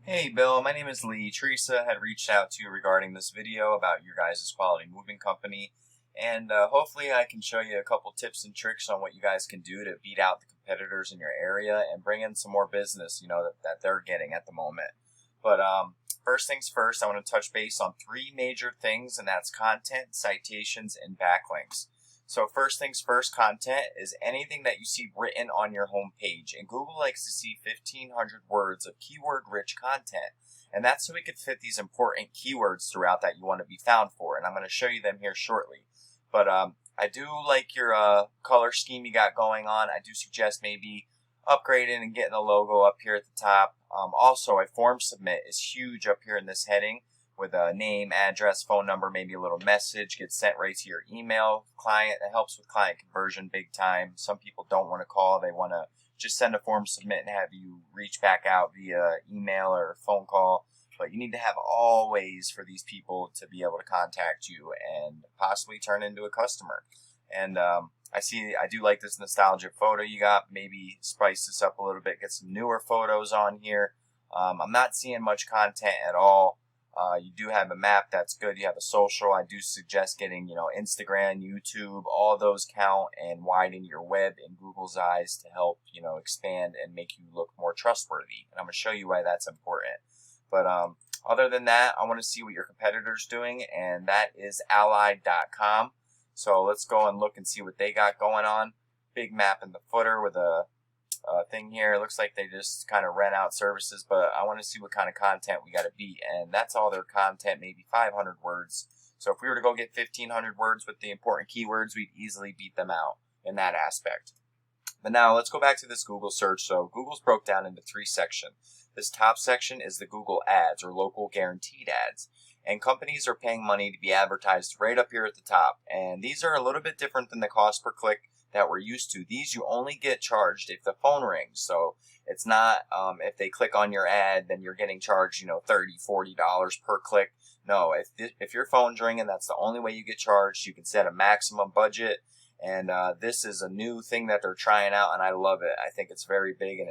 Hey Bill, my name is Lee. Teresa had reached out to you regarding this video about your guys' quality moving company, and hopefully I can show you a couple tips and tricks on what you guys can do to beat out the competitors in your area and bring in some more business, that they're getting at the moment. But first things first, I want to touch base on three major things, and that's content, citations, and backlinks. So first things first, content is anything that you see written on your home page. And Google likes to see 1,500 words of keyword-rich content. And that's so we could fit these important keywords throughout that you want to be found for. And I'm going to show you them here shortly. But I do like your color scheme you got going on. I do suggest maybe upgrading and getting a logo up here at the top. Also, a form submit is huge up here in this heading, with a name, address, phone number, maybe a little message, gets sent right to your email client. It helps with client conversion big time. Some people don't want to call. They want to just send a form submit and have you reach back out via email or phone call. But you need to have all ways for these people to be able to contact you and possibly turn into a customer. And I do like this nostalgic photo you got. Maybe spice this up a little bit, get some newer photos on here. I'm not seeing much content at all. You do have a map, that's good. You have a social. I do suggest getting, Instagram, YouTube, all those count and widen your web in Google's eyes to help, expand and make you look more trustworthy. And I'm going to show you why that's important. But other than that, I want to see what your competitor's doing, and that is allied.com. So let's go and look and see what they got going on. Big map in the footer with a thing here. It looks like they just kind of rent out services, but I want to see what kind of content we got to beat, and that's all their content, maybe 500 words. So if we were to go get 1,500 words with the important keywords, we'd easily beat them out in that aspect. But now let's go back to this Google search. So Google's broke down into three sections. This top section is the Google ads, or local guaranteed ads. And companies are paying money to be advertised right up here at the top. And these are a little bit different than the cost per click that we're used to. These you only get charged if the phone rings. So it's not if they click on your ad, then you're getting charged, $30, $40 per click. No, if your phone's ringing, that's the only way you get charged. You can set a maximum budget. And this is a new thing that they're trying out, and I love it. I think it's very big, and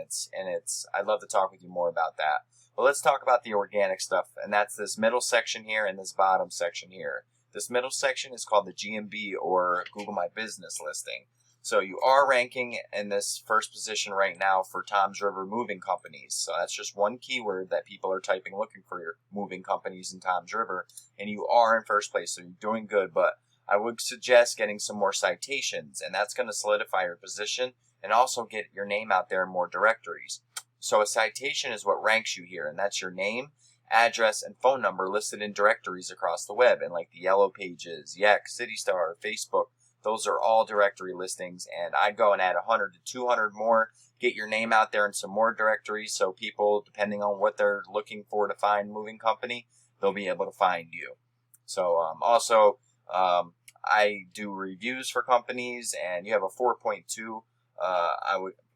I'd love to talk with you more about that. But let's talk about the organic stuff, and that's this middle section here and this bottom section here. This middle section is called the GMB, or Google My Business listing. So you are ranking in this first position right now for Tom's River moving companies. So that's just one keyword that people are typing looking for your moving companies in Tom's River, and you are in first place, so you're doing good. But I would suggest getting some more citations, and that's going to solidify your position and also get your name out there in more directories. So a citation is what ranks you here, and that's your name, address, and phone number listed in directories across the web, and like the Yellow Pages, Yext, CityStar, Facebook. Those are all directory listings, and I'd go and add 100 to 200 more. Get your name out there in some more directories, so people, depending on what they're looking for to find moving company, they'll be able to find you. So I do reviews for companies, and you have a 4.2.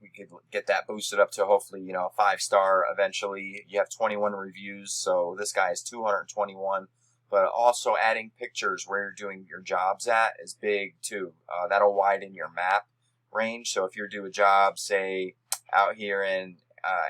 We could get that boosted up to hopefully 5-star eventually. You have 21 reviews, so this guy is 221. But also adding pictures where you're doing your jobs at is big too. That'll widen your map range. So if you do a job, say out here in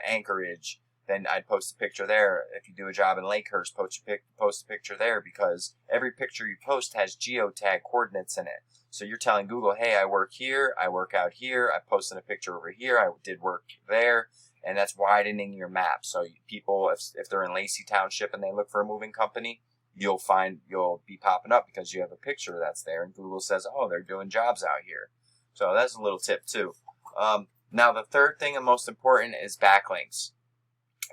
Anchorage, then I'd post a picture there. If you do a job in Lakehurst, post a picture there, because every picture you post has geotag coordinates in it. So you're telling Google, hey, I work here, I work out here, I posted a picture over here, I did work there, and that's widening your map. So people, if they're in Lacey Township and they look for a moving company, you'll be popping up because you have a picture that's there, and Google says, oh, they're doing jobs out here. So that's a little tip too. Now the third thing and most important is backlinks.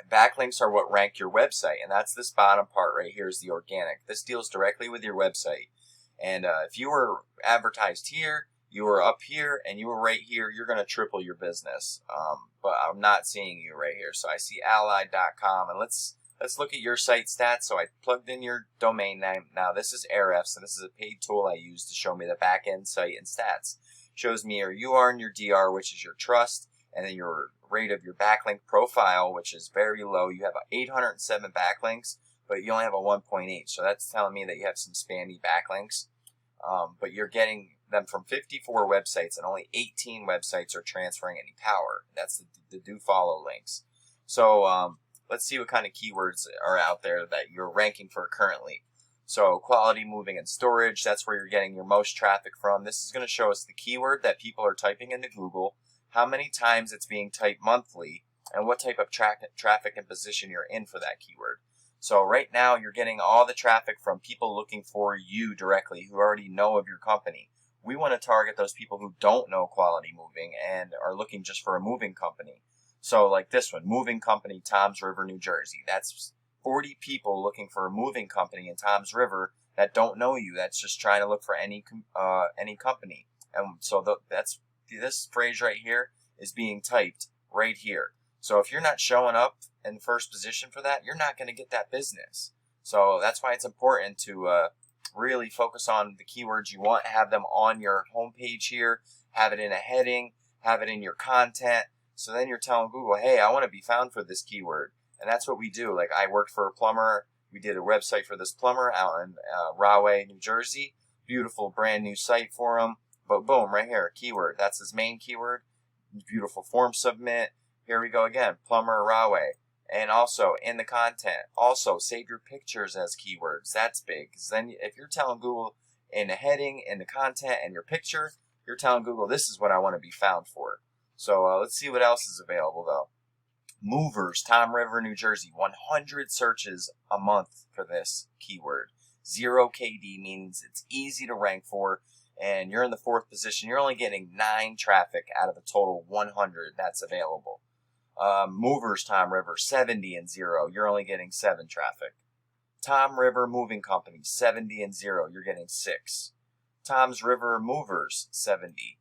Backlinks are what rank your website, and that's this bottom part right here is the organic. This deals directly with your website. And if you were advertised here, you were up here, and you were right here, you're going to triple your business. But I'm not seeing you right here. So I see allied.com, and let's look at your site stats. So I plugged in your domain name. Now this is Ahrefs, and this is a paid tool I use to show me the back-end site and stats. Shows me your UR and your DR, which is your trust, and then your rate of your backlink profile, which is very low. You have 807 backlinks, but you only have a 1.8. So that's telling me that you have some spammy backlinks. But you're getting them from 54 websites, and only 18 websites are transferring any power. That's the do follow links. So let's see what kind of keywords are out there that you're ranking for currently. So quality moving and storage, that's where you're getting your most traffic from. This is going to show us the keyword that people are typing into Google, how many times it's being typed monthly, and what type of traffic and position you're in for that keyword. So right now you're getting all the traffic from people looking for you directly who already know of your company. We want to target those people who don't know quality moving and are looking just for a moving company. So like this one, moving company, Toms River, New Jersey. That's 40 people looking for a moving company in Toms River that don't know you. That's just trying to look for any company. And so that's this phrase right here is being typed right here. So if you're not showing up in first position for that, you're not going to get that business. So that's why it's important to really focus on the keywords you want, have them on your homepage here, have it in a heading, have it in your content. So then you're telling Google, hey, I want to be found for this keyword. And that's what we do. Like I worked for a plumber. We did a website for this plumber out in Rahway, New Jersey. Beautiful brand new site for him. But boom, right here, keyword. That's his main keyword. Beautiful form submit. Here we go again, plumber Rahway. And also in the content, also save your pictures as keywords. That's big. Because then if you're telling Google in the heading, in the content, and your picture, you're telling Google, this is what I want to be found for. So let's see what else is available though. Movers, Tom River, New Jersey. 100 searches a month for this keyword. 0 KD means it's easy to rank for, and you're in the 4th position. You're only getting 9 traffic out of the total 100 that's available. Movers, Tom River, 70 and 0. You're only getting 7 traffic. Tom River Moving Company, 70 and 0. You're getting 6. Tom's River Movers, 70.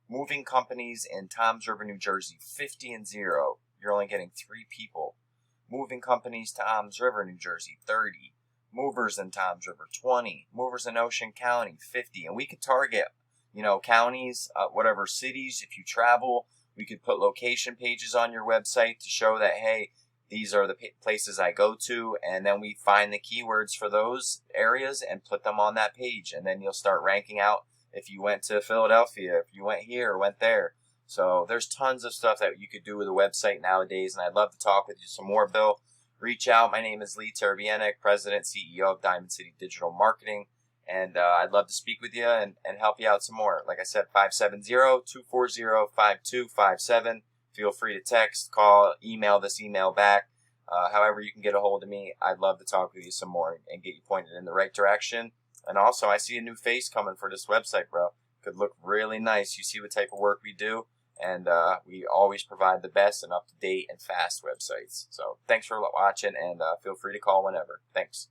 Moving companies in Toms River, New Jersey, 50 and 0. You're only getting 3 people. Moving companies, Toms River, New Jersey, 30. Movers in Toms River, 20. Movers in Ocean County, 50. And we could target, counties, whatever cities. If you travel, we could put location pages on your website to show that, hey, these are the places I go to, and then we find the keywords for those areas and put them on that page, and then you'll start ranking out if you went to Philadelphia, if you went here or went there. So there's tons of stuff that you could do with a website nowadays, and I'd love to talk with you some more, Bill. Reach out. My name is Lee Terbienic, President, CEO of Diamond City Digital Marketing, and I'd love to speak with you and help you out some more. Like I said, 570-240-5257. Feel free to text, call, email this email back. However you can get a hold of me, I'd love to talk with you some more and get you pointed in the right direction. And also, I see a new face coming for this website, bro. Could look really nice. You see what type of work we do, and we always provide the best and up-to-date and fast websites. So thanks for watching, and feel free to call whenever. Thanks.